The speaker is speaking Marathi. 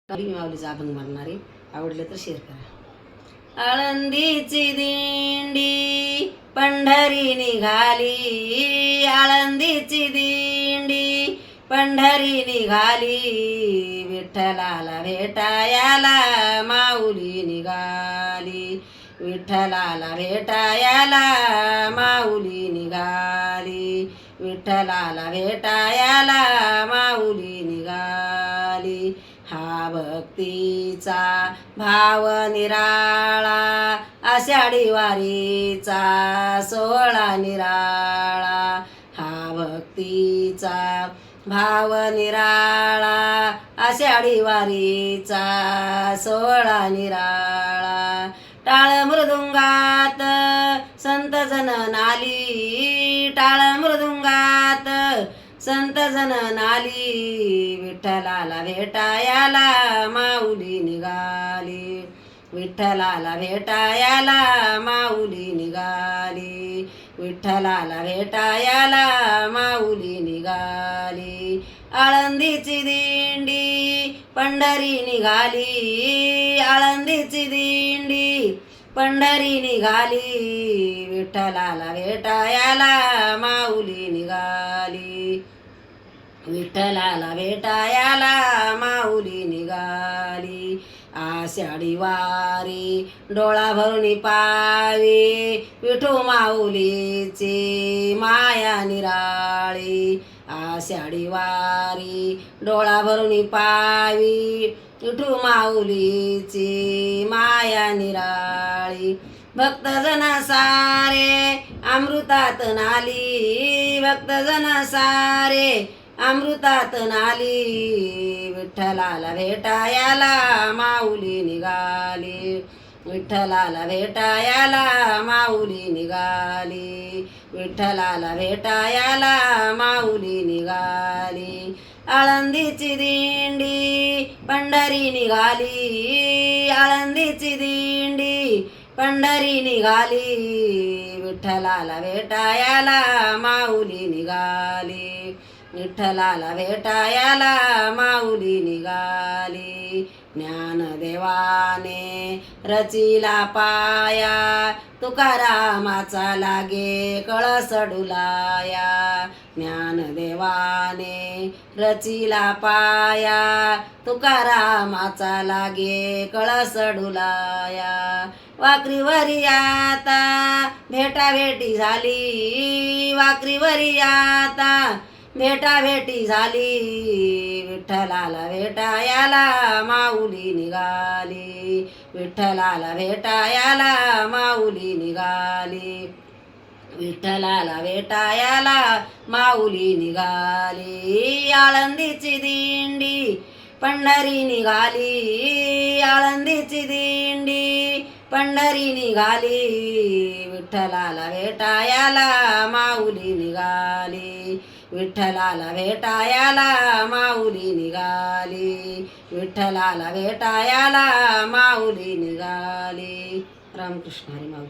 मी माऊलीचा अभंग म्हणणार आहे. आवडलं तर शेअर करा. आळंदीची दिंडी पंढरी निघाली, आळंदीची दिंडी पंढरी निघाली, विठ्ठलाला भेटायला माऊली निघाली, विठ्ठलाला भेटायला माऊली निघाली, विठ्ठलाला भेटायला माऊली निघाली. हा भक्तीचा भाव निराळा, आषाढी वारीचा सोहळा निराळा. हा भक्तीचा भाव निराळा, आषाढी वारीचा सोहळा निराळा. टाळ मृदुंगात संत जन नाली, टाळ मृदुंगात संत जन नाली, विठ्ठलाला भेटायला माऊली निघाली, विठ्ठलाला भेटायला माऊली निघाली, विठ्ठलाला भेटायला माऊली निघाली. आळंदीची दिंडी पंढरी निघाली, आळंदीची दिंडी पंढरी निघाली, विठ्ठलाला भेटायला माऊली निघाली, विठ्ठलाला भेटायला माऊली निघाली. आषाढी वारी डोळा भरून पावी, विठू माऊलीची माया निराळी. आषाढी वारी डोळा भरून पावी, विठू माऊलीची माया निराळी. भक्तजन सारे अमृतात नाली, भक्तजन सारे अमृतात नाली, विठ्ठलाला भेटायला माऊली निघाली, विठ्ठलाला भेटायला माऊली निघाली, विठ्ठलाला भेटायला माऊली निघाली. आळंदीची दिंडी पंढरी निघाली, आळंदीची दिंडी पंढरी निघाली, विठ्ठलाला भेटायला माऊली निघाली, विठ्ठलाला भेटायला माऊली निघाली. ज्ञानदेवाने रचिला पाया, तुकारामाचा लागे कळस डुलाया. ज्ञानदेवाने रचिला पाया, तुकारामाचा लागे कळस डुलाया. वाकरीवरी आता भेटाभेटी झाली, वाकरीवरी आता भेटाभेटी झाली, विठ्ठलाला भेटायला माऊली निघाली, विठ्ठलाला भेटायला माऊली निघाली, विठ्ठलाला भेटायला माऊली निघाली. आळंदीची दिंडी पंढरी निघाली, आळंदीची दिंडी पंढरी निघाली, विठ्ठलाला भेटायला माऊली निघाली, विठ्ठलाला भेटायला माऊली निघाली, विठ्ठलाला भेटायला माऊली निघाली. रामकृष्ण हरी माऊली.